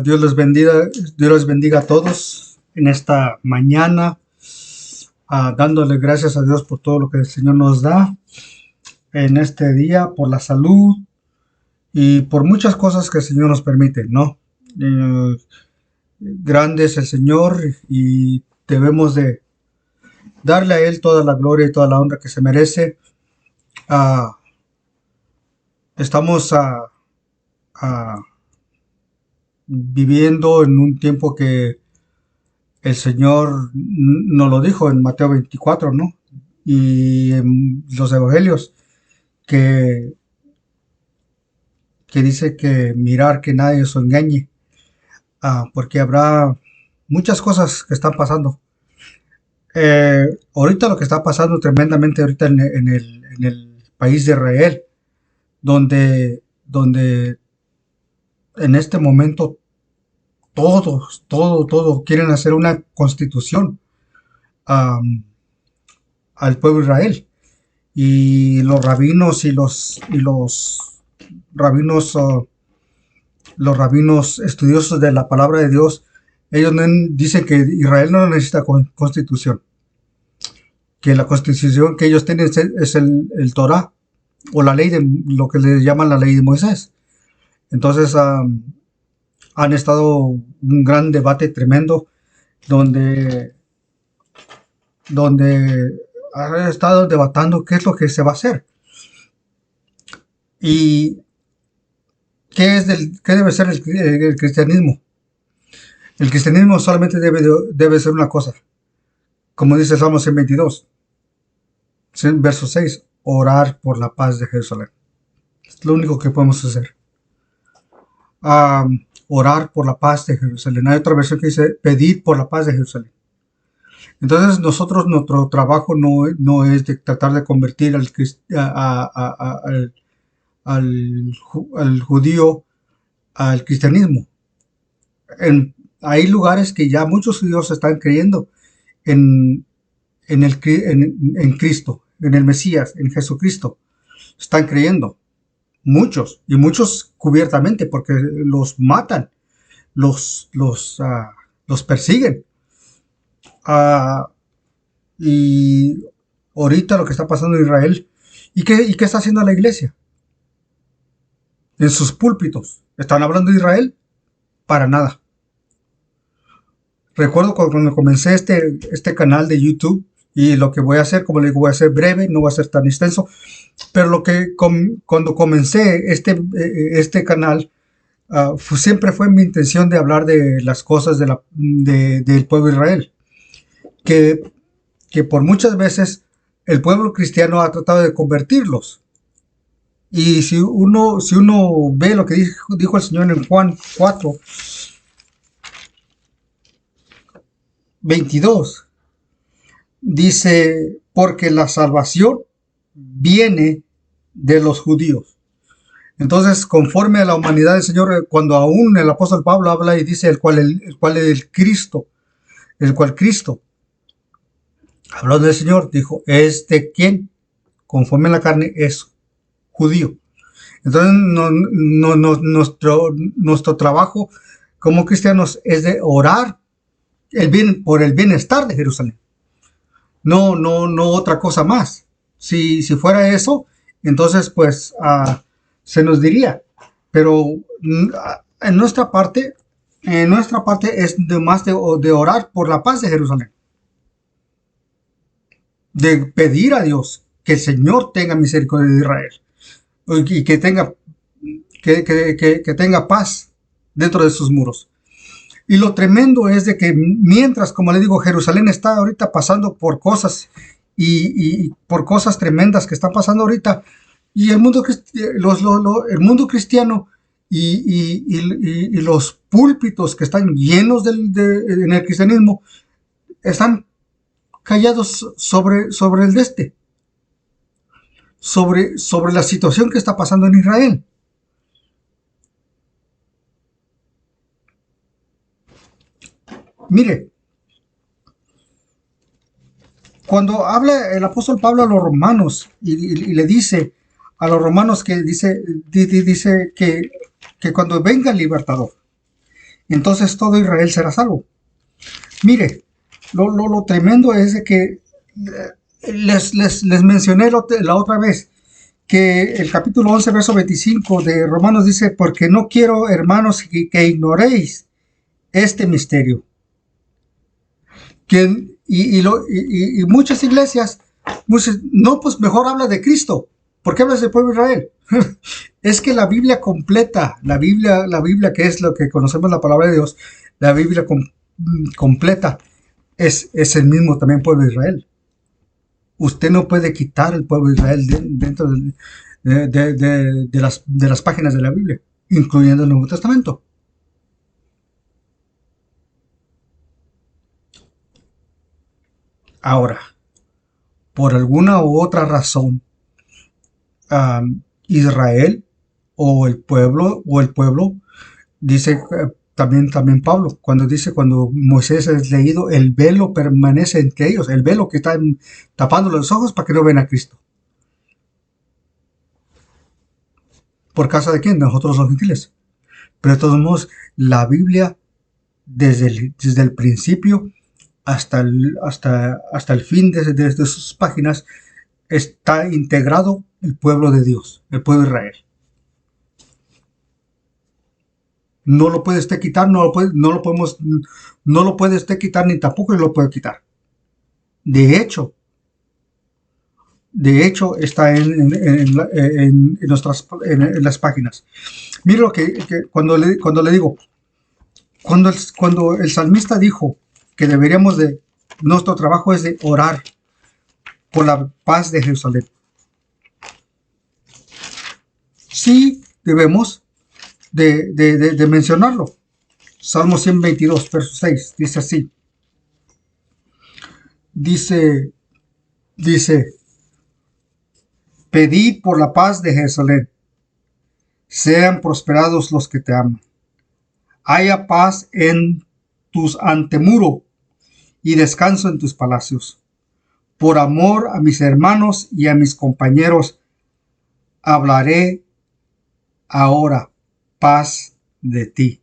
Dios les bendiga a todos en esta mañana, dándole gracias a Dios por todo lo que el Señor nos da en este día, por la salud y por muchas cosas que el Señor nos permite, ¿no? Eh, Grande es el Señor y debemos de darle a Él toda la gloria y toda la honra que se merece. Ah, estamos ah, viviendo en un tiempo que el Señor nos lo dijo en Mateo 24, ¿no? Y en los evangelios, que, que dice que mirar que nadie os engañe, porque habrá muchas cosas que están pasando. Ahorita lo que está pasando tremendamente ahorita en el país de Israel, donde en este momento todo quieren hacer una constitución um, al pueblo de Israel. Y los rabinos rabinos, los rabinos estudiosos de la palabra de Dios, ellos dicen que Israel no necesita constitución, que la constitución que ellos tienen es el Torah, o la ley de lo que le llaman la ley de Moisés. Entonces han estado un gran debate tremendo donde han estado debatiendo qué es lo que se va a hacer y qué debe ser el cristianismo. El cristianismo solamente debe ser una cosa, como dice Salmos 22, verso 6, orar por la paz de Jerusalén. Es lo único que podemos hacer. Orar por la paz de Jerusalén. Hay otra versión que dice pedir por la paz de Jerusalén. Entonces nuestro trabajo no es de tratar de convertir al judío al cristianismo. Hay lugares que ya muchos judíos están creyendo en Cristo, en el Mesías, en Jesucristo. Están creyendo. Muchos, y muchos cubiertamente, porque los matan, los persiguen. Y ahorita lo que está pasando en Israel, ¿y qué está haciendo la iglesia? En sus púlpitos, ¿están hablando de Israel? Para nada. Recuerdo cuando comencé este canal de YouTube, y lo que voy a hacer, como le digo, voy a ser breve, no va a ser tan extenso, pero cuando comencé este canal, siempre fue mi intención de hablar de las cosas del pueblo de Israel, que por muchas veces el pueblo cristiano ha tratado de convertirlos. Y si uno ve lo que dijo el Señor en Juan 4, 22, dice, porque la salvación viene de los judíos. Entonces, conforme a la humanidad del Señor, cuando aún el apóstol Pablo habla y dice el cual es Cristo, hablando del Señor, dijo, ¿quién? Conforme a la carne es judío. Entonces, nuestro trabajo como cristianos es de orar por el bienestar de Jerusalén. No otra cosa más. Si fuera eso, entonces pues se nos diría. Pero en nuestra parte es de orar por la paz de Jerusalén. De pedir a Dios que el Señor tenga misericordia de Israel y que tenga paz dentro de sus muros. Y lo tremendo es de que mientras, como le digo, Jerusalén está ahorita pasando por cosas y por cosas tremendas que están pasando ahorita, y el mundo cristiano y los púlpitos que están llenos en el cristianismo están callados sobre el sobre la situación que está pasando en Israel. Mire, cuando habla el apóstol Pablo a los romanos y le dice a los romanos que dice que cuando venga el libertador, entonces todo Israel será salvo. Mire, lo tremendo es de que les mencioné la otra vez que el capítulo 11, verso 25 de Romanos dice, porque no quiero, hermanos, que ignoréis este misterio. Y muchas iglesias, no, pues mejor habla de Cristo. ¿Por qué hablas del pueblo de Israel? Es que la Biblia completa, la Biblia que es lo que conocemos la palabra de Dios, la Biblia completa es el mismo también pueblo de Israel. Usted no puede quitar el pueblo de Israel dentro de las páginas de la Biblia, incluyendo el Nuevo Testamento. Ahora, por alguna u otra razón, Israel o el pueblo dice también Pablo cuando Moisés es leído, el velo permanece entre ellos, el velo que está tapando los ojos para que no vean a Cristo. ¿Por causa de quién? De nosotros los gentiles. Pero de todos modos, la Biblia desde el principio hasta el fin de sus páginas está integrado el pueblo de Dios, el pueblo de Israel. No lo puede usted quitar, no lo puede usted quitar, ni tampoco lo puede quitar. De hecho está en las páginas. Mire lo que cuando le digo, cuando el salmista dijo que nuestro trabajo es de orar por la paz de Jerusalén. Sí debemos de mencionarlo. Salmo 122, verso 6, dice así. Dice, pedid por la paz de Jerusalén, sean prosperados los que te aman. Haya paz en tus antemuros y descanso en tus palacios. Por amor a mis hermanos y a mis compañeros, hablaré ahora paz de ti.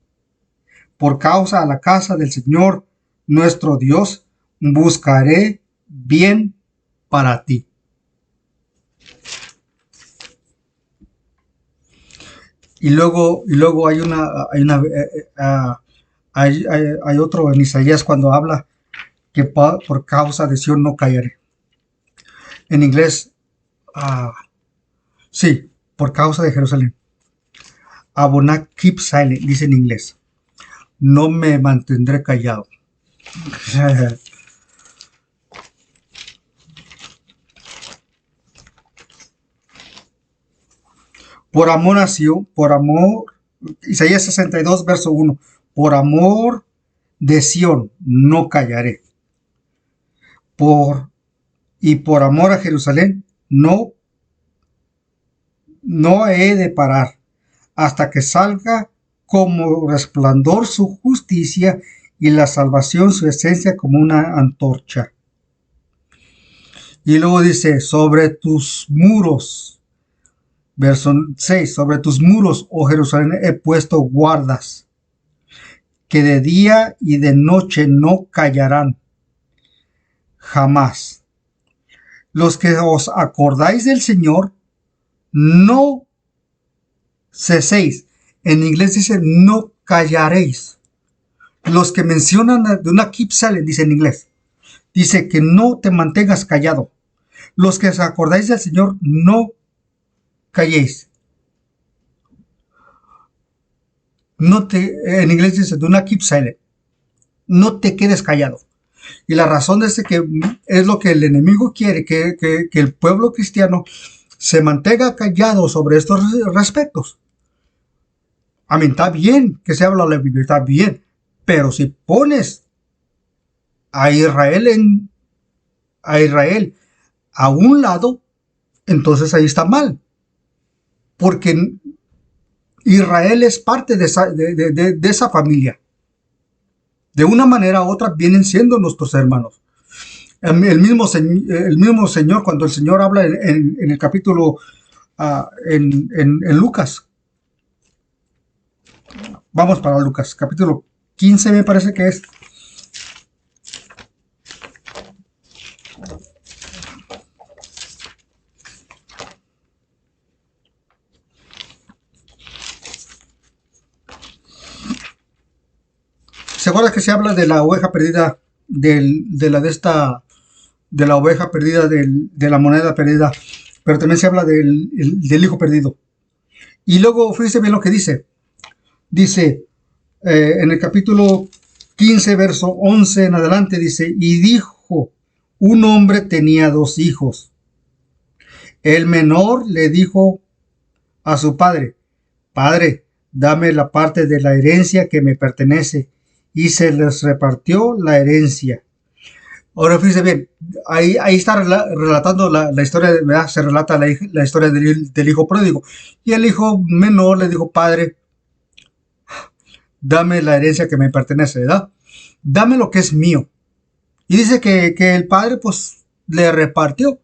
Por causa a la casa del Señor, nuestro Dios, buscaré bien para ti. Y luego hay otro en Isaías cuando habla que por causa de Sion no callaré. En inglés, sí, por causa de Jerusalén. I will not keep silent, dice en inglés. No me mantendré callado. Por amor nació, Isaías 62, verso 1. Por amor de Sión no callaré. Por amor a Jerusalén no he de parar hasta que salga como resplandor su justicia y la salvación su esencia como una antorcha. Y luego dice, sobre tus muros, verso 6, sobre tus muros, oh Jerusalén, he puesto guardas, que de día y de noche no callarán jamás. Los que os acordáis del Señor, no ceséis. En inglés dice, no callaréis. Los que mencionan de una keep silent, dice en inglés, dice que no te mantengas callado. Los que os acordáis del Señor, no calléis. En inglés dice, do not keep silent. No te quedes callado. Y la razón es que es lo que el enemigo quiere, que el pueblo cristiano se mantenga callado sobre estos respectos. Amén, está bien que se habla la Biblia, está bien. Pero si pones a Israel a un lado, entonces ahí está mal. Porque Israel es parte de esa familia. De una manera u otra vienen siendo nuestros hermanos. El mismo Señor, cuando el Señor habla en el capítulo, en Lucas. Vamos para Lucas, capítulo 15 me parece que es. ¿Se acuerda que se habla de la oveja perdida, de la oveja perdida, de la moneda perdida? Pero también se habla del hijo perdido. Y luego, fíjese bien lo que dice. Dice, en el capítulo 15, verso 11 en adelante, dice, y dijo, un hombre tenía 2 hijos. El menor le dijo a su padre, Padre, dame la parte de la herencia que me pertenece. Y se les repartió la herencia. Ahora fíjese bien, ahí está relatando la historia, ¿verdad? Se relata la historia del hijo pródigo. Y el hijo menor le dijo, Padre, dame la herencia que me pertenece, ¿verdad? Dame lo que es mío. Y dice que el padre pues le repartió.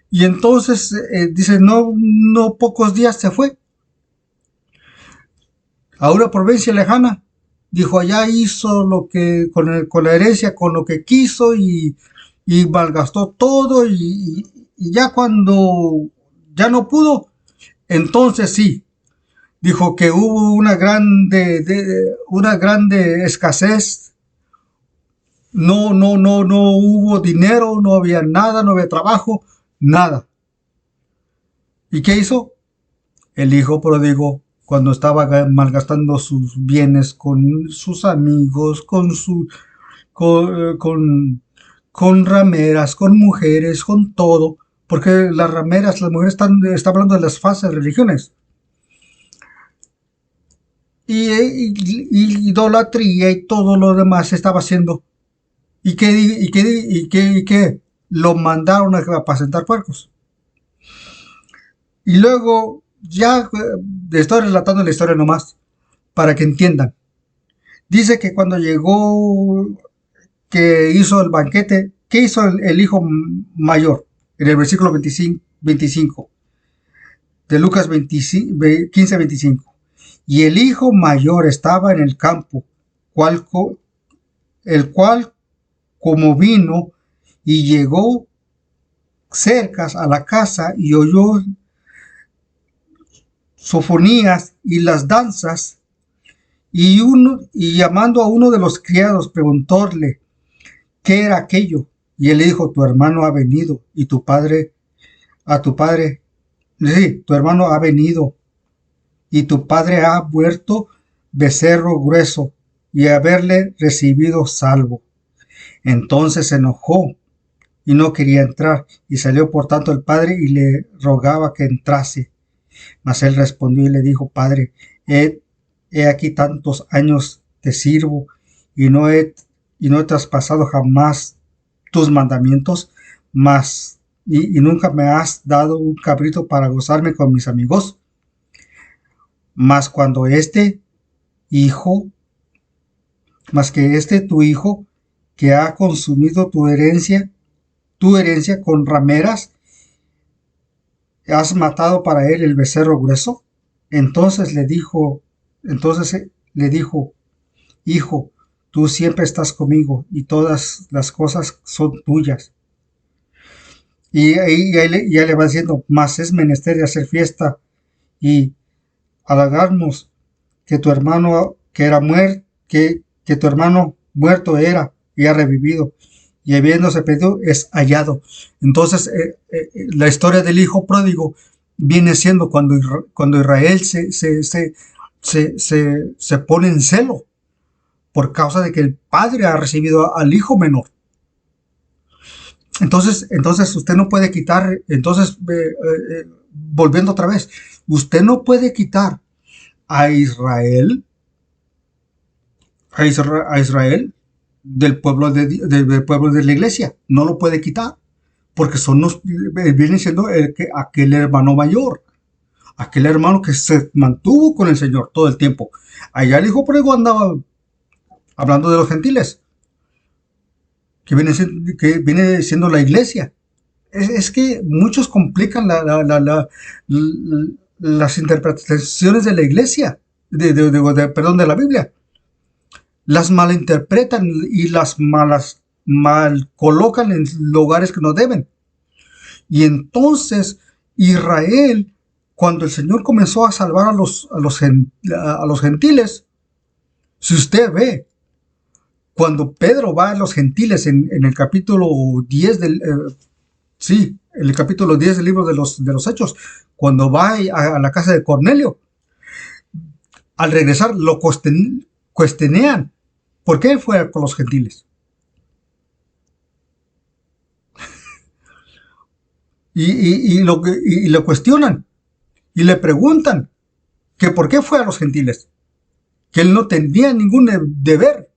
Y entonces dice, no pocos días se fue a una provincia lejana. Dijo, allá hizo lo que con la herencia, con lo que quiso y malgastó todo y ya cuando ya no pudo, entonces sí, dijo que hubo una grande escasez. No hubo dinero, no había nada, no había trabajo, nada. ¿Y qué hizo? El hijo pródigo, cuando estaba malgastando sus bienes con sus amigos, con rameras, con mujeres, con todo, porque las rameras, las mujeres está hablando de las falsas religiones. Y idolatría y todo lo demás estaba haciendo. ¿Y qué? Lo mandaron a apacentar puercos. Y luego, ya estoy relatando la historia nomás, para que entiendan. Dice que cuando llegó, que hizo el banquete, ¿qué hizo el hijo mayor? En el versículo 25 de Lucas 15-25. Y el hijo mayor estaba en el campo, el cual como vino y llegó cerca a la casa y oyó sofonías y las danzas, y llamando a uno de los criados preguntóle qué era aquello, y él le dijo, tu hermano ha venido y tu padre sí, tu hermano ha venido y tu padre ha muerto becerro grueso y haberle recibido salvo. Entonces se enojó y no quería entrar, y salió por tanto el padre y le rogaba que entrase. Mas él respondió y le dijo, Padre, he aquí tantos años te sirvo y no he traspasado jamás tus mandamientos, y nunca me has dado un cabrito para gozarme con mis amigos. Mas cuando hijo, tu hijo, que ha consumido tu herencia con rameras, ¿has matado para él el becerro grueso? Entonces le dijo, Hijo, tú siempre estás conmigo y todas las cosas son tuyas. Y ahí le va diciendo, mas es menester de hacer fiesta y halagarnos que tu hermano que tu hermano muerto era y ha revivido, y habiéndose perdido es hallado. Entonces la historia del hijo pródigo viene siendo cuando Israel se pone en celo por causa de que el padre ha recibido al hijo menor. Entonces usted no puede quitar, volviendo otra vez, usted no puede quitar a Israel del pueblo de la iglesia. No lo puede quitar, porque viene siendo aquel hermano mayor, aquel hermano que se mantuvo con el Señor todo el tiempo. Allá el hijo pródigo andaba hablando de los gentiles, que viene siendo la iglesia. Es que muchos complican las interpretaciones de la iglesia, de la Biblia. las malinterpretan y las mal colocan en lugares que no deben. Y entonces Israel, cuando el Señor comenzó a salvar a los gentiles, si usted ve, cuando Pedro va a los gentiles en el capítulo 10 sí, en el capítulo 10 del libro de los Hechos, cuando va a la casa de Cornelio, al regresar lo cuestionean. ¿Por qué fue con los gentiles? Y lo cuestionan y le preguntan que por qué fue a los gentiles, que él no tenía ningún deber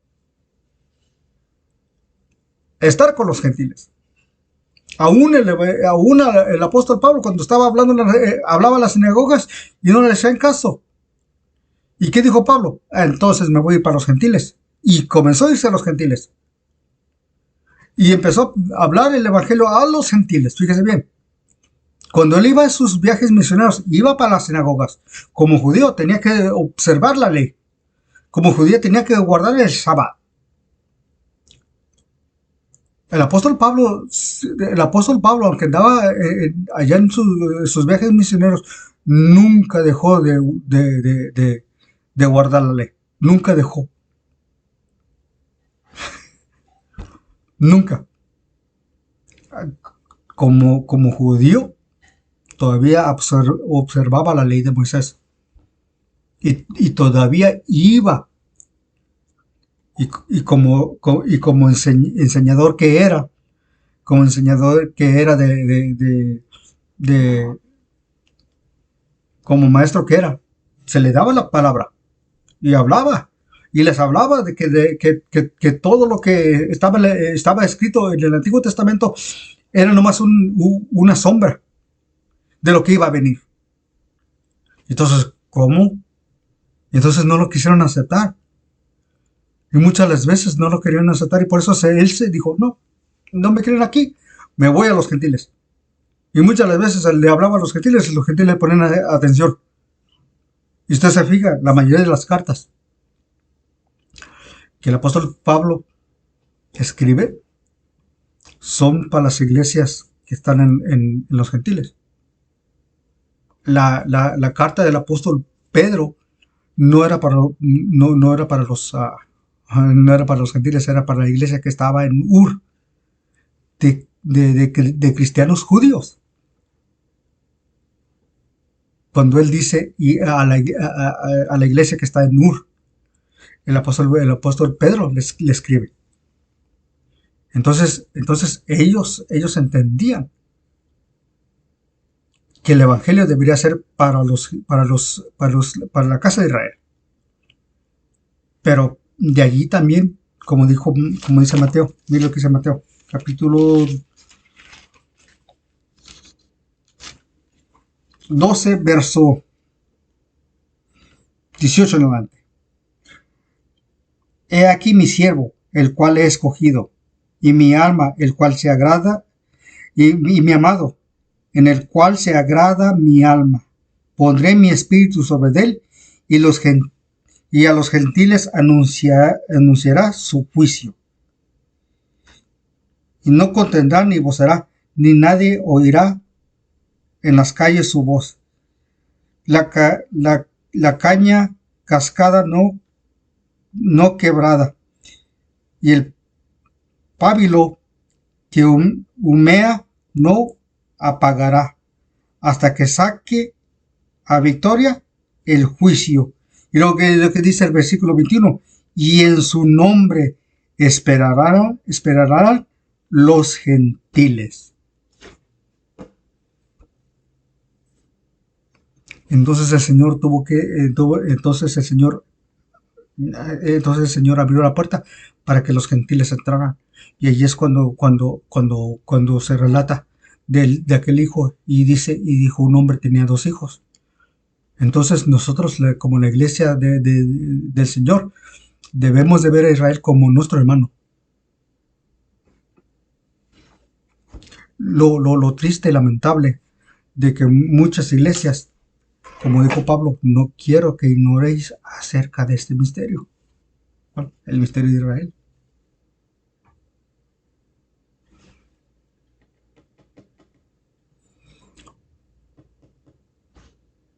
estar con los gentiles. Aún el apóstol Pablo, cuando estaba hablaba en las sinagogas y no le hacían caso. ¿Y qué dijo Pablo? Entonces me voy a ir para los gentiles. Y comenzó a irse a los gentiles. Y empezó a hablar el evangelio a los gentiles. Fíjese bien. Cuando él iba a sus viajes misioneros, iba para las sinagogas. Como judío tenía que observar la ley. Como judío tenía que guardar el Shabbat. El apóstol Pablo, aunque andaba allá en sus viajes misioneros, nunca dejó de guardar la ley. Nunca dejó. Nunca. Como judío, todavía observaba la ley de Moisés. Y todavía iba. Y como enseñador que era, de como maestro que era, se le daba la palabra y hablaba. Y les hablaba de que todo lo que estaba escrito en el Antiguo Testamento era nomás una sombra de lo que iba a venir. Entonces, ¿cómo? Entonces no lo quisieron aceptar. Y muchas las veces no lo querían aceptar y por eso él se dijo, no me quieren aquí, me voy a los gentiles. Y muchas las veces le hablaba a los gentiles y los gentiles le ponían atención. Y usted se fija, la mayoría de las cartas que el apóstol Pablo escribe son para las iglesias que están en los gentiles. La carta del apóstol Pedro no era para los gentiles, era para la iglesia que estaba en Ur, de cristianos judíos. Cuando él dice a la iglesia que está en Ur, el apóstol Pedro le escribe. Entonces ellos entendían que el evangelio debería ser para la casa de Israel. Pero de allí también, como dice Mateo, mire lo que dice Mateo, capítulo 12, verso 18 en adelante. He aquí mi siervo, el cual he escogido, y mi alma, el cual se agrada, y mi amado, en el cual se agrada mi alma. Pondré mi espíritu sobre él, y a los gentiles anunciará su juicio. Y no contendrá ni vocerá, ni nadie oirá en las calles su voz. La caña cascada no quebrada, y el pábilo que humea no apagará, hasta que saque a victoria el juicio. Y lo que dice el versículo 21, y en su nombre esperarán los gentiles. Entonces el Señor entonces el Señor abrió la puerta para que los gentiles entraran. Y allí es cuando se relata de aquel hijo y dijo un hombre tenía 2 hijos. Entonces nosotros, como la iglesia del Señor, debemos de ver a Israel como nuestro hermano. Lo triste y lamentable de que muchas iglesias, como dijo Pablo, no quiero que ignoréis acerca de este misterio. Bueno, el misterio de Israel.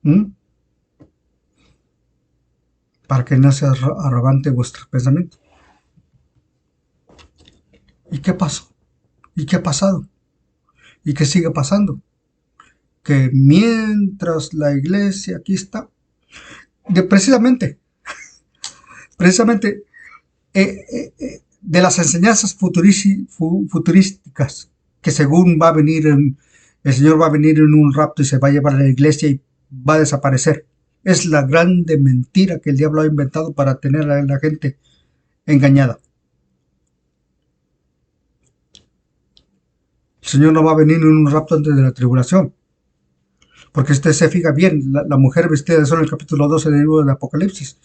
¿Mm? Para que no sea arrogante vuestro pensamiento. ¿Y qué pasó? ¿Y qué ha pasado? ¿Y qué sigue pasando? Que mientras la iglesia aquí está, precisamente, precisamente de las enseñanzas futurísticas, que según va a venir, el Señor va a venir en un rapto y se va a llevar a la iglesia y va a desaparecer. Es la grande mentira que el diablo ha inventado para tener a la gente engañada. El Señor no va a venir en un rapto antes de la tribulación. Porque usted se fija bien, la mujer vestida de sol en el capítulo 12 del libro de Apocalipsis.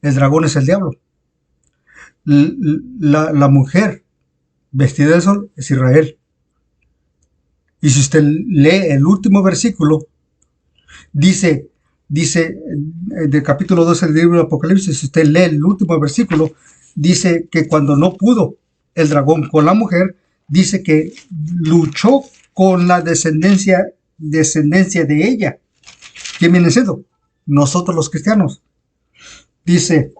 El dragón es el diablo. La mujer vestida de sol es Israel. Y si usted lee el último versículo, dice del capítulo 12 del libro de Apocalipsis, si usted lee el último versículo, dice que cuando no pudo el dragón con la mujer, dice que luchó con la descendencia de ella. ¿Quién viene siendo? Nosotros los cristianos. Dice,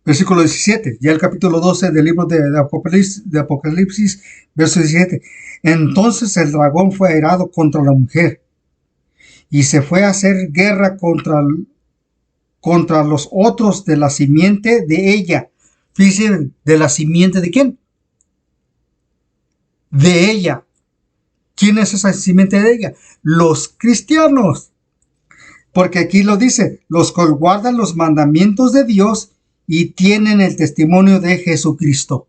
versículo 17, ya el capítulo 12 del libro de Apocalipsis, verso 17. Entonces el dragón fue airado contra la mujer y se fue a hacer guerra contra los otros de la simiente de ella. Fíjense, ¿de la simiente de quién? De ella. ¿Quién es esa simiente de ella? Los cristianos. Porque aquí lo dice, los que guardan los mandamientos de Dios y tienen el testimonio de Jesucristo.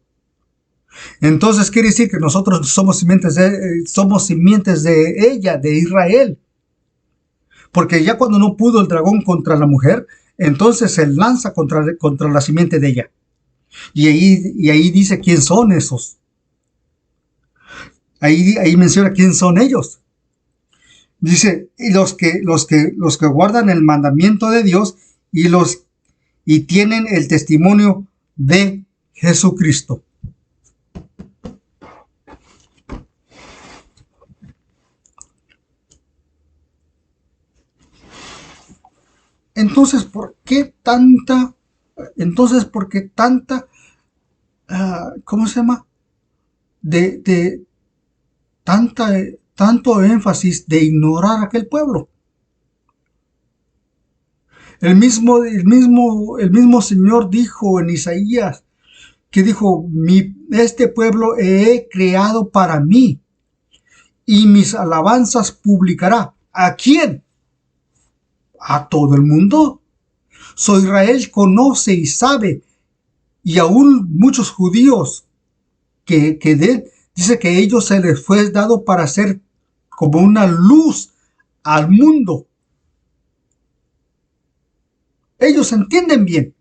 Entonces quiere decir que nosotros somos simientes de ella, de Israel. Porque ya cuando no pudo el dragón contra la mujer, entonces se lanza contra la simiente de ella. Y ahí dice quién son esos. Ahí menciona quién son ellos. Dice, y los que guardan el mandamiento de Dios y tienen el testimonio de Jesucristo. Entonces, ¿por qué tanta, ¿cómo se llama? De tanto énfasis de ignorar a aquel pueblo? El mismo Señor dijo en Isaías, que dijo, este pueblo he creado para mí, y mis alabanzas publicará. ¿A quién? A todo el mundo. So Israel conoce y sabe, y aún muchos judíos dice que ellos se les fue dado para ser como una luz al mundo. Ellos entienden bien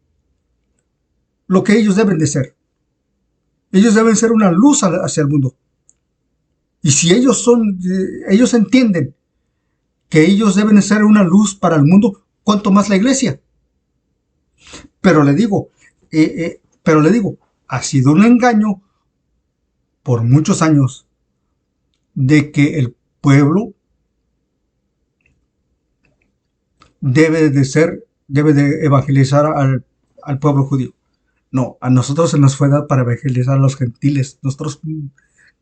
lo que ellos deben de ser. Ellos deben ser una luz hacia el mundo. Y si ellos entienden que ellos deben ser una luz para el mundo, ¿cuánto más la iglesia? Pero le digo, ha sido un engaño por muchos años de que el pueblo debe de evangelizar al pueblo judío. No, a nosotros se nos fue dado para evangelizar a los gentiles, nosotros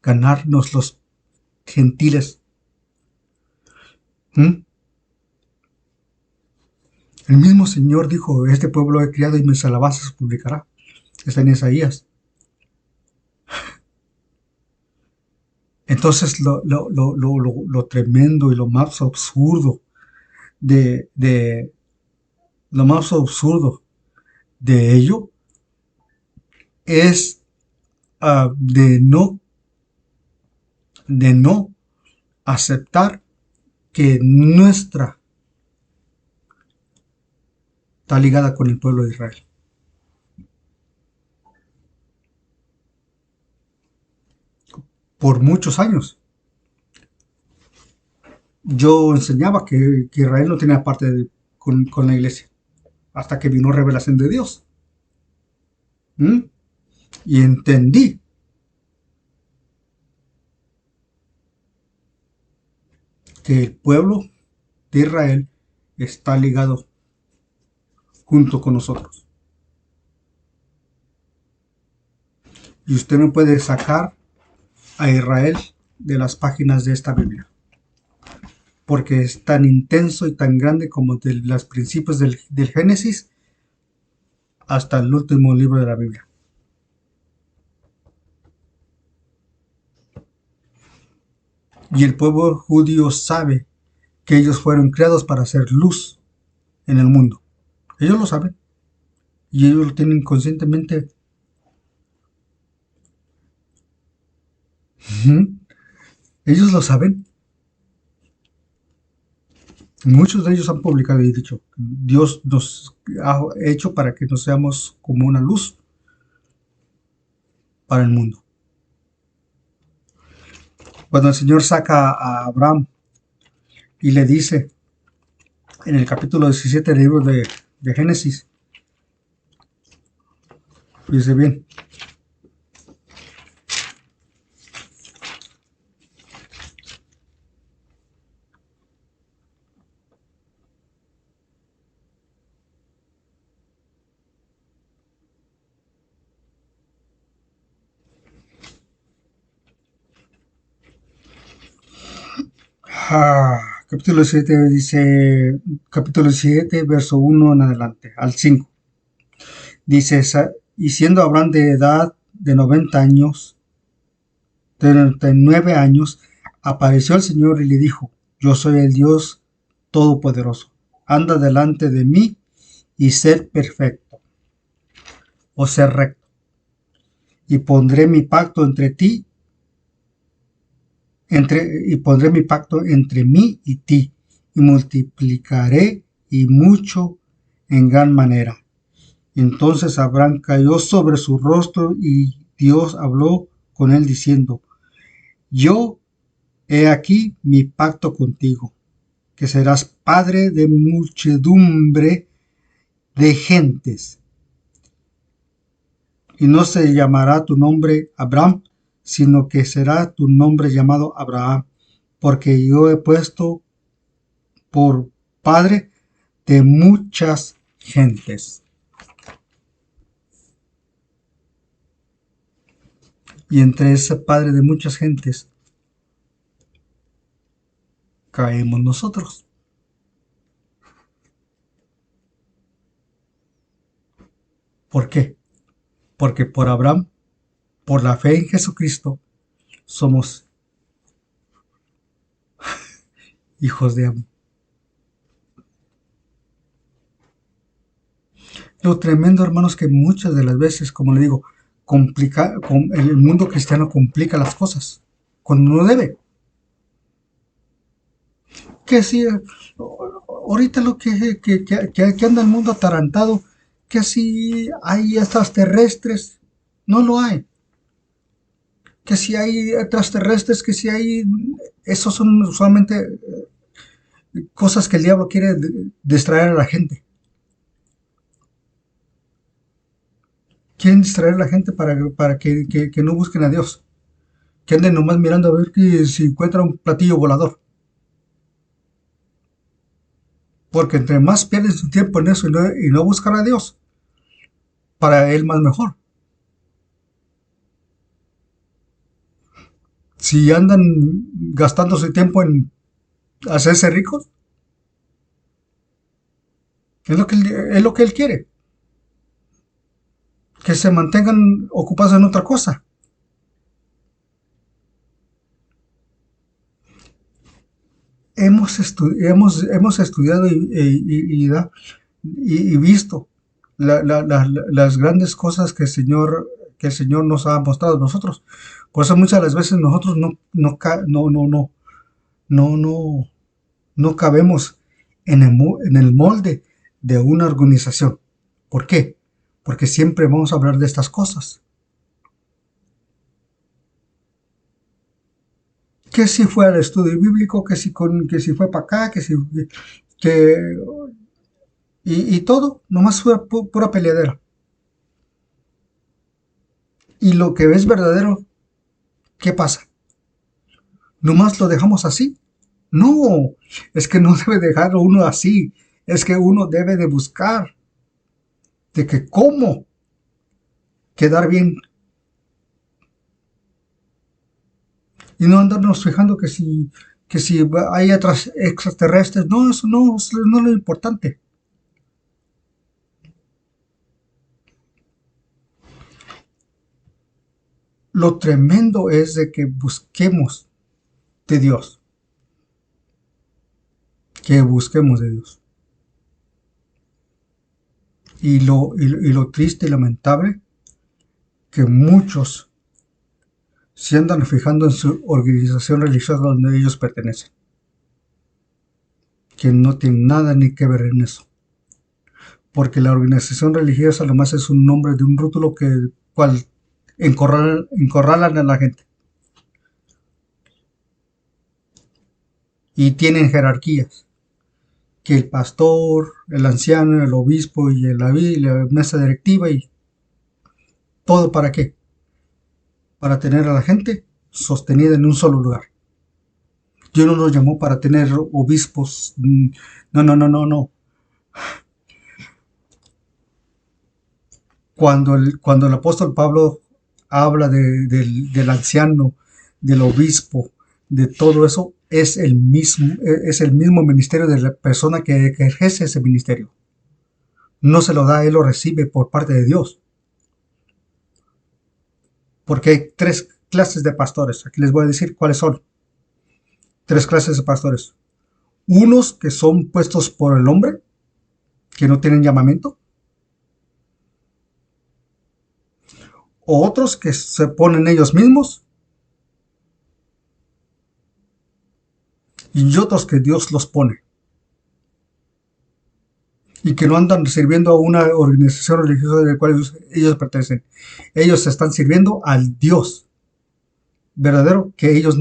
ganarnos los gentiles. ¿Mm? El mismo Señor dijo, este pueblo he criado y mis alabanzas publicará. Está en Isaías. Entonces lo tremendo y lo más absurdo de lo más absurdo de ello es de no aceptar que nuestra está ligada con el pueblo de Israel. Por muchos años. yo enseñaba que Israel no tenía parte con la iglesia, hasta que vino revelación de Dios. ¿Mm? Y entendí que el pueblo de Israel está ligado junto con nosotros. Y usted no puede sacar a Israel de las páginas de esta Biblia, porque es tan intenso y tan grande como de los principios del Génesis hasta el último libro de la Biblia. Y el pueblo judío sabe que ellos fueron creados para hacer luz en el mundo. Ellos lo saben y ellos lo tienen conscientemente. Ellos lo saben. Muchos de ellos han publicado y dicho, Dios nos ha hecho para que nos seamos como una luz para el mundo. Cuando el Señor saca a Abraham y le dice en el capítulo 17 del libro de Génesis, dice bien, capítulo 7 dice, capítulo 7, verso 1 en adelante, al 5. Dice, y siendo Abraham de edad de 90 años, de 99 años, apareció el Señor y le dijo, yo soy el Dios Todopoderoso, anda delante de mí y ser perfecto, o ser recto, y pondré mi pacto entre ti, y pondré mi pacto entre mí y ti, y multiplicaré y mucho en gran manera. Entonces Abraham cayó sobre su rostro y Dios habló con él diciendo, yo he aquí mi pacto contigo, que serás padre de muchedumbre de gentes, y no se llamará tu nombre Abraham, sino que será tu nombre llamado Abraham, porque yo he puesto por padre de muchas gentes. Y entre ese padre de muchas gentes caemos nosotros. ¿Por qué? Porque por Abraham, por la fe en Jesucristo, somos hijos de Abraham. Lo tremendo, hermanos, que muchas de las veces, como le digo, el mundo cristiano complica las cosas cuando no debe. Que si ahorita lo que anda el mundo atarantado, que si hay extraterrestres, no lo hay. Que si hay extraterrestres, que si hay, esos son usualmente cosas que el diablo quiere distraer a la gente. Quieren distraer a la gente para que no busquen a Dios. Que anden nomás mirando a ver si encuentran un platillo volador. Porque entre más pierden su tiempo en eso y no buscar a Dios, para él más mejor. Si andan gastando su tiempo en hacerse ricos, es lo que él quiere. Que se mantengan ocupados en otra cosa. Hemos estudiado y visto las grandes cosas que el Señor nos ha mostrado a nosotros. Por eso muchas de las veces nosotros no, no cabemos en el molde de una organización. ¿Por qué? Porque siempre vamos a hablar de estas cosas. que si fue al estudio bíblico, que si fue para acá, que, y todo, nomás fue pura peleadera. Y lo que es verdadero, ¿qué pasa? ¿Nomás lo dejamos así? No, es que no debe dejarlo uno así. Es que uno debe de buscar de que cómo quedar bien y no andarnos fijando que si hay otras extraterrestres. No, eso no es lo importante. Lo tremendo es de que busquemos de Dios, que busquemos de Dios. Y lo triste y lamentable que muchos se andan fijando en su organización religiosa donde ellos pertenecen, que no tienen nada ni que ver en eso. Porque la organización religiosa nomás es un nombre de un rótulo que cual encorralan a la gente. Y tienen jerarquías, que el pastor, el anciano, el obispo y la mesa directiva y todo para qué? Para tener a la gente sostenida en un solo lugar. Dios no nos llamó para tener obispos. No, no, no, no, no. Cuando el apóstol Pablo habla del anciano, del obispo, de todo eso, es el mismo ministerio de la persona que ejerce ese ministerio. No se lo da, él lo recibe por parte de Dios. Porque hay tres clases de pastores. Aquí les voy a decir cuáles son. Tres clases de pastores. Unos que son puestos por el hombre, que no tienen llamamiento. O otros que se ponen ellos mismos. Y otros que Dios los pone. Y que no andan sirviendo a una organización religiosa de la cual ellos pertenecen. Ellos están sirviendo al Dios verdadero, que ellos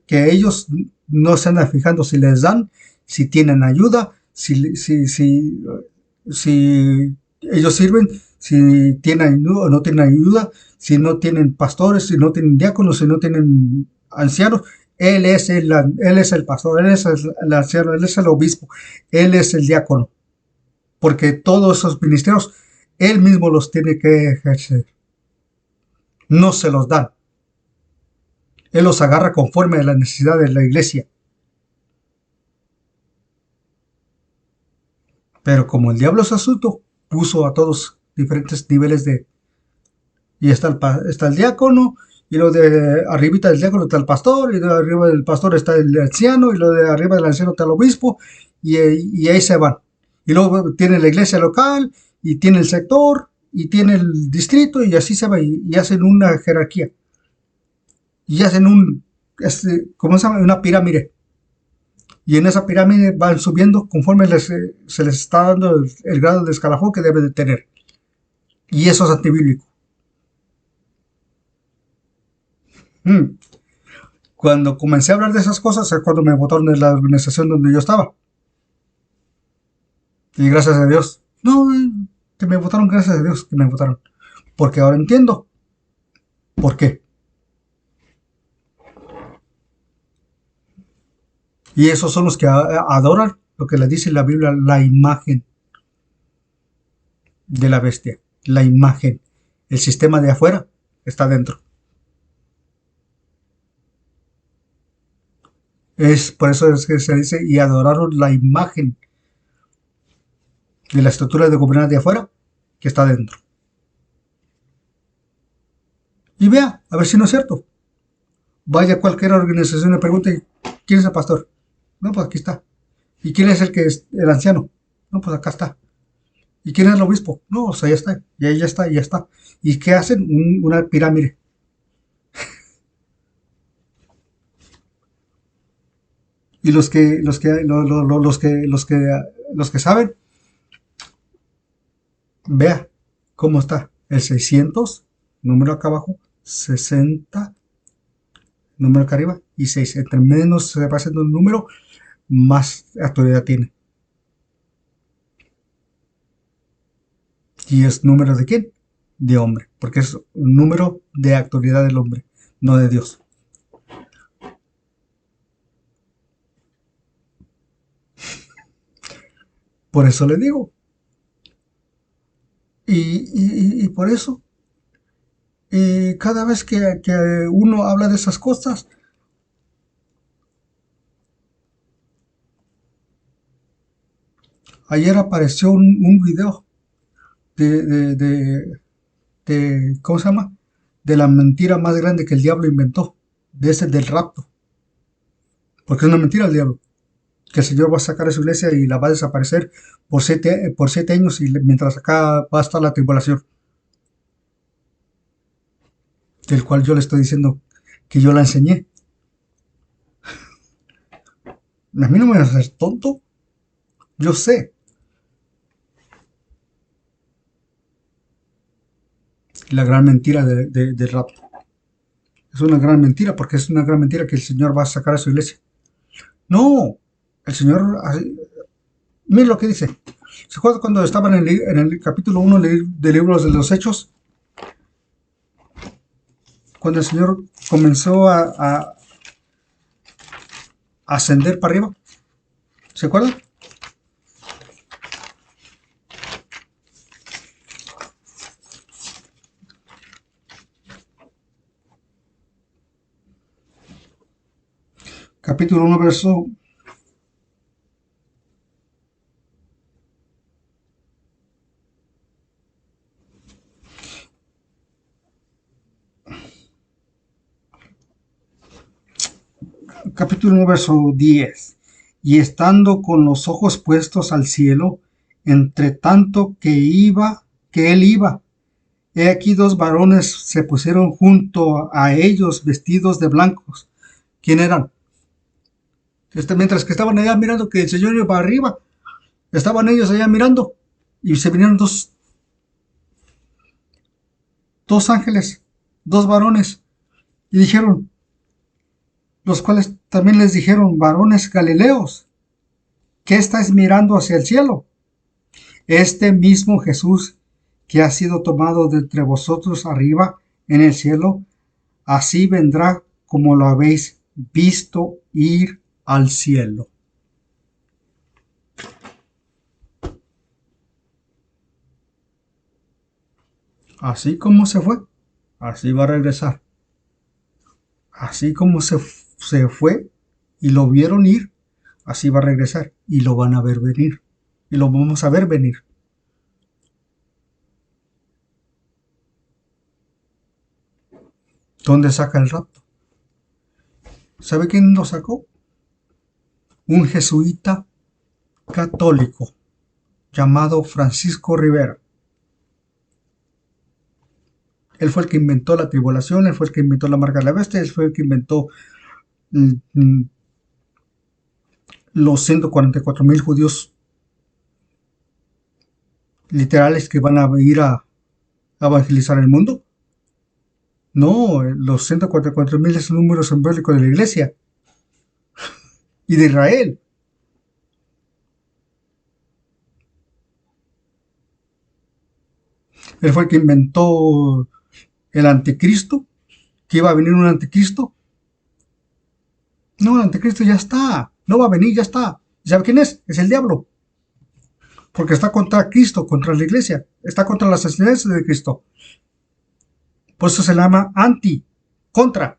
que ellos no se andan fijando si les dan, si tienen ayuda, si ellos sirven, si tienen ayuda o no tienen ayuda, si no tienen pastores, si no tienen diáconos, si no tienen ancianos. Él es el pastor, él es el anciano, él es el obispo, él es el diácono. Porque todos esos ministerios, él mismo los tiene que ejercer. No se los dan. Él los agarra conforme a la necesidad de la iglesia. Pero como el diablo es astuto, puso a todos diferentes niveles de... Y está el diácono, y lo de arribita del diácono está el pastor, y de arriba del pastor está el anciano, y lo de arriba del anciano está el obispo, y ahí se van. Y luego tiene la iglesia local, y tiene el sector, y tiene el distrito, y así se va, y hacen una jerarquía. Y hacen ¿cómo se llama? Una pirámide. Y en esa pirámide van subiendo conforme se les está dando el grado de escalafón que debe de tener. Y eso es antibíblico. Cuando comencé a hablar de esas cosas es cuando me votaron de la organización donde yo estaba. Y gracias a Dios. No, que me votaron, gracias a Dios que me votaron. Porque ahora entiendo por qué. Y esos son los que adoran lo que le dice la Biblia, la imagen de la bestia. La imagen. El sistema de afuera está dentro. Es por eso es que se dice y adoraron la imagen de la estructura de gobernar de afuera que está dentro. Y vea, a ver si no es cierto. Vaya a cualquier organización y pregunte, ¿quién es el pastor? No, pues aquí está. ¿Y quién es el anciano? No, pues acá está. ¿Y quién es el obispo? No, pues ahí está. Y ahí ya está, y ya está. ¿Y qué hacen? Una pirámide. Y los que saben, vea cómo está. El 600, número acá abajo, 60, número que arriba, y 6. Entre menos se va haciendo un número, más autoridad tiene. ¿Y es número de quién? De hombre, porque es un número de autoridad del hombre, no de Dios. Por eso le digo. Y por eso, cada vez que uno habla de esas cosas, ayer apareció un video de, de, de, ¿cómo se llama? De la mentira más grande que el diablo inventó, de ese del rapto. Porque es una mentira el diablo. Que el Señor va a sacar a su iglesia y la va a desaparecer por 7 años, y mientras acá va a estar la tribulación. Del cual yo le estoy diciendo que yo la enseñé. A mí no me vas a hacer tonto. Yo sé. La gran mentira del rapto. Es una gran mentira, porque es una gran mentira que el Señor va a sacar a su iglesia. No, el Señor, mire lo que dice. ¿Se acuerdan cuando estaban en el capítulo 1 del libro de los Hechos? Cuando el Señor comenzó a ascender para arriba. ¿Se acuerdan? Capítulo 1, verso. Capítulo 1, verso 10. Y estando con los ojos puestos al cielo, entre tanto que él iba, he aquí dos varones se pusieron junto a ellos vestidos de blancos. ¿Quién eran? Mientras que estaban allá mirando que el Señor iba arriba, estaban ellos allá mirando, y se vinieron dos ángeles, dos varones, y dijeron, los cuales también les dijeron, varones galileos, ¿qué estáis mirando hacia el cielo? Este mismo Jesús que ha sido tomado de entre vosotros arriba en el cielo, así vendrá como lo habéis visto ir al cielo. Así como se fue, así va a regresar. Así como se fue y lo vieron ir, así va a regresar y lo van a ver venir. Y lo vamos a ver venir. ¿Dónde saca el rapto? ¿Sabe quién lo sacó? Un jesuita católico llamado Francisco Rivera. Él fue el que inventó la tribulación, él fue el que inventó la marca de la bestia, él fue el que inventó los 144,000 judíos literales que van a ir a evangelizar el mundo. No, los 144,000 es un número simbólico de la iglesia y de Israel. Él fue el que inventó el anticristo, que iba a venir un anticristo. No, el anticristo ya está, no va a venir, ya está. ¿Sabe quién es? Es el diablo. Porque está contra Cristo, contra la iglesia, está contra las enseñanzas de Cristo. Por eso se le llama contra.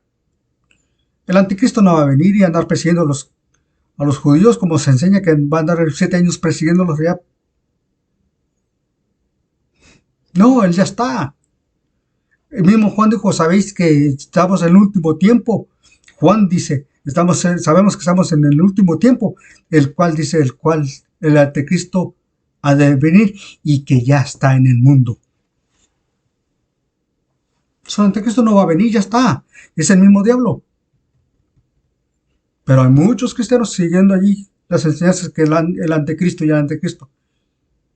El anticristo no va a venir y andar persiguiendo a los judíos, como se enseña que va a andar 7 años persiguiéndolos ya. No, él ya está. El mismo Juan dijo, sabéis que estamos en el último tiempo. Juan dice, sabemos que estamos en el último tiempo, el cual el anticristo ha de venir y que ya está en el mundo. El anticristo no va a venir, ya está. Es el mismo diablo. Pero hay muchos cristianos siguiendo allí las enseñanzas que el anticristo y el anticristo.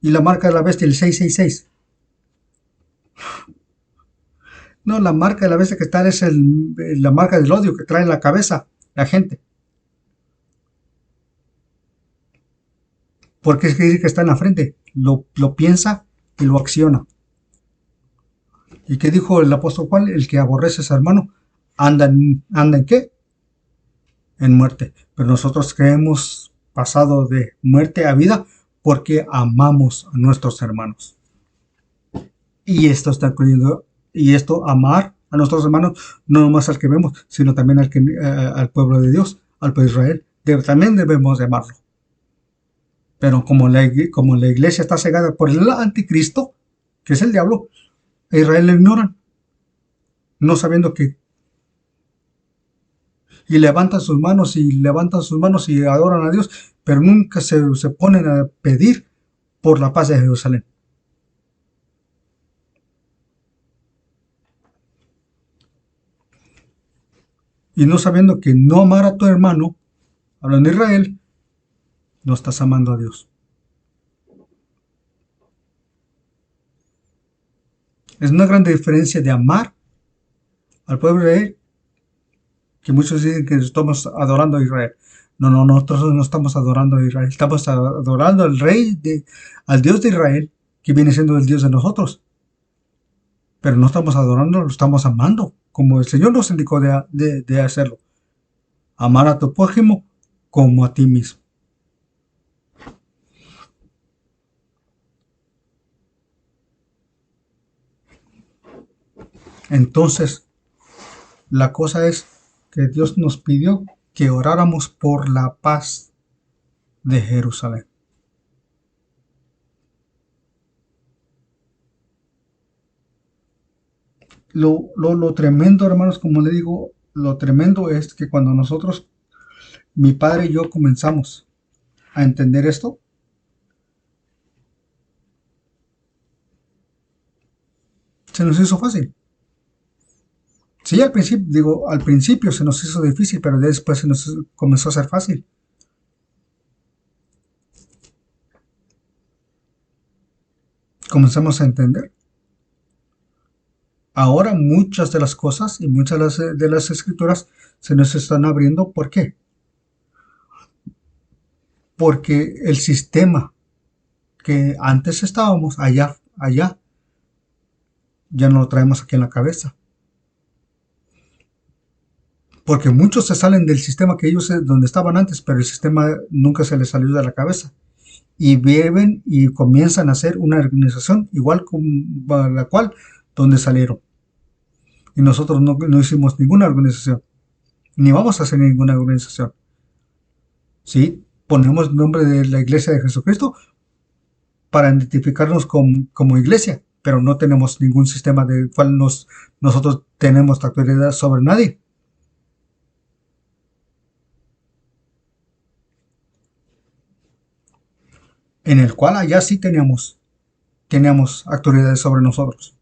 Y la marca de la bestia, el 666. No, la marca de la bestia que está es la marca del odio que trae en la cabeza la gente. Porque es que dice que está en la frente. Lo piensa y lo acciona. ¿Y qué dijo el apóstol Juan? El que aborrece a su hermano anda en qué? En muerte. Pero nosotros que hemos pasado de muerte a vida porque amamos a nuestros hermanos. Y esto está incluyendo, y esto, amar a nuestros hermanos, no nomás al que vemos, sino también al pueblo de Dios, al pueblo de Israel. También debemos de amarlo. Pero como la iglesia está cegada por el anticristo, que es el diablo, a Israel le ignoran, no sabiendo que, y levantan sus manos y adoran a Dios, pero nunca se ponen a pedir por la paz de Jerusalén. Y no sabiendo que no amar a tu hermano, hablando de Israel, no estás amando a Dios. Es una gran diferencia de amar al pueblo de Israel, que muchos dicen que estamos adorando a Israel. No, no, nosotros no estamos adorando a Israel, estamos adorando al Dios de Israel, que viene siendo el Dios de nosotros. Pero no estamos adorando, lo estamos amando, como el Señor nos indicó de hacerlo. Amar a tu prójimo como a ti mismo. Entonces, la cosa es que Dios nos pidió que oráramos por la paz de Jerusalén. Lo tremendo, hermanos, como le digo, lo tremendo es que cuando nosotros, mi padre y yo, comenzamos a entender esto, se nos hizo fácil. Sí, al principio se nos hizo difícil, pero después se nos comenzó a ser fácil. Comenzamos a entender. Ahora muchas de las cosas y muchas de las escrituras se nos están abriendo. ¿Por qué? Porque el sistema que antes estábamos allá, ya no lo traemos aquí en la cabeza. Porque muchos se salen del sistema que ellos donde estaban antes, pero el sistema nunca se les salió de la cabeza. Y viven y comienzan a hacer una organización igual como la cual donde salieron. Y nosotros no hicimos ninguna organización, ni vamos a hacer ninguna organización. Sí, ponemos el nombre de la Iglesia de Jesucristo para identificarnos como iglesia, pero no tenemos ningún sistema del cual nosotros tenemos autoridad sobre nadie. En el cual allá sí teníamos autoridades sobre nosotros.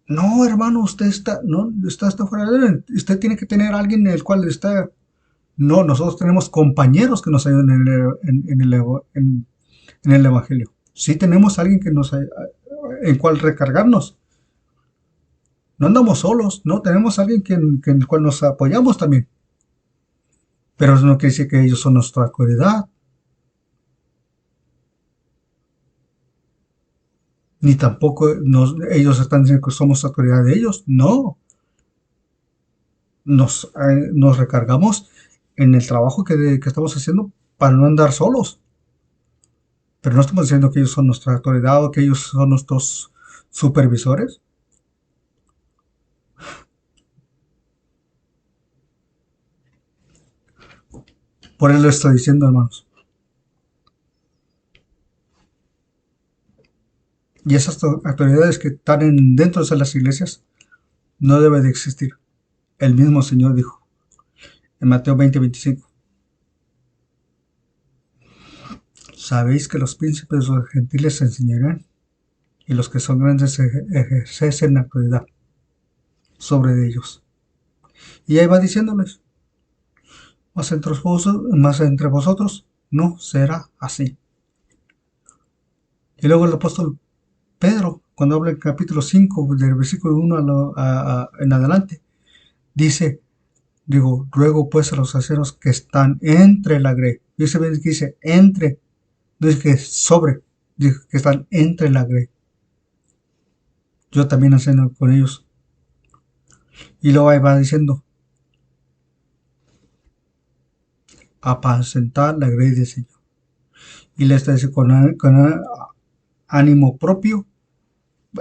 No, hermano, usted está fuera de él. Usted tiene que tener a alguien en el cual está. No, nosotros tenemos compañeros que nos ayudan en el Evangelio. Sí tenemos a alguien en cual recargarnos. No andamos solos, no, tenemos a alguien en el cual nos apoyamos también. Pero eso no quiere decir que ellos son nuestra autoridad. Ni tampoco ellos están diciendo que somos autoridad de ellos. No, nos recargamos en el trabajo que estamos haciendo para no andar solos. Pero no estamos diciendo que ellos son nuestra autoridad o que ellos son nuestros supervisores. Por eso lo estoy diciendo, hermanos. Y esas autoridades que están dentro de las iglesias no deben de existir. El mismo Señor dijo en Mateo 20:25. Sabéis que los príncipes de los gentiles se enseñarán y los que son grandes ejercen autoridad sobre ellos. Y ahí va diciéndoles, mas entre vosotros no será así. Y luego el apóstol Pedro, cuando habla en capítulo 5 del versículo 1 en adelante, dice, digo, ruego pues a los ancianos que están entre la grey. Dice que dice entre, no dice que sobre, dice que están entre la grey. Yo también enceno con ellos. Y luego ahí va diciendo, apacentar la grey del Señor. Y le está diciendo con ánimo propio,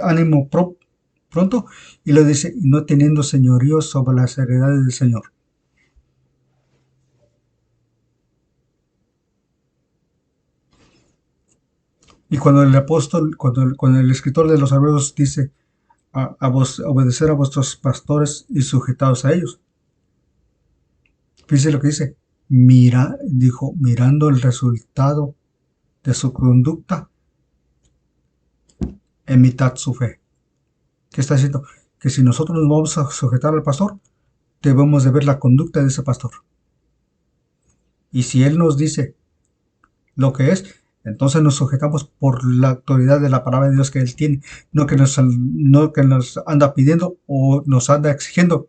ánimo pronto, y lo dice, y no teniendo señorío sobre las heredades del Señor. Y cuando el apóstol, cuando el escritor de los Hebreos dice obedecer a vuestros pastores y sujetados a ellos, fíjese lo que dice, dijo, mirando el resultado de su conducta, imitad su fe. ¿Qué está diciendo? Que si nosotros nos vamos a sujetar al pastor, debemos de ver la conducta de ese pastor. Y si él nos dice lo que es, entonces nos sujetamos por la autoridad de la palabra de Dios que él tiene, no que nos anda pidiendo o nos anda exigiendo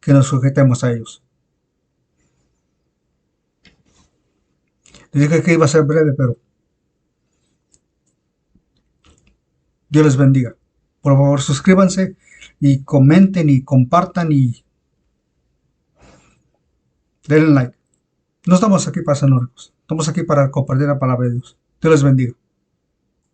que nos sujetemos a ellos. Les dije que iba a ser breve, pero Dios les bendiga. Por favor, suscríbanse y comenten y compartan y denle like. No estamos aquí para ser ricos, estamos aquí para compartir la palabra de Dios. Dios les bendiga.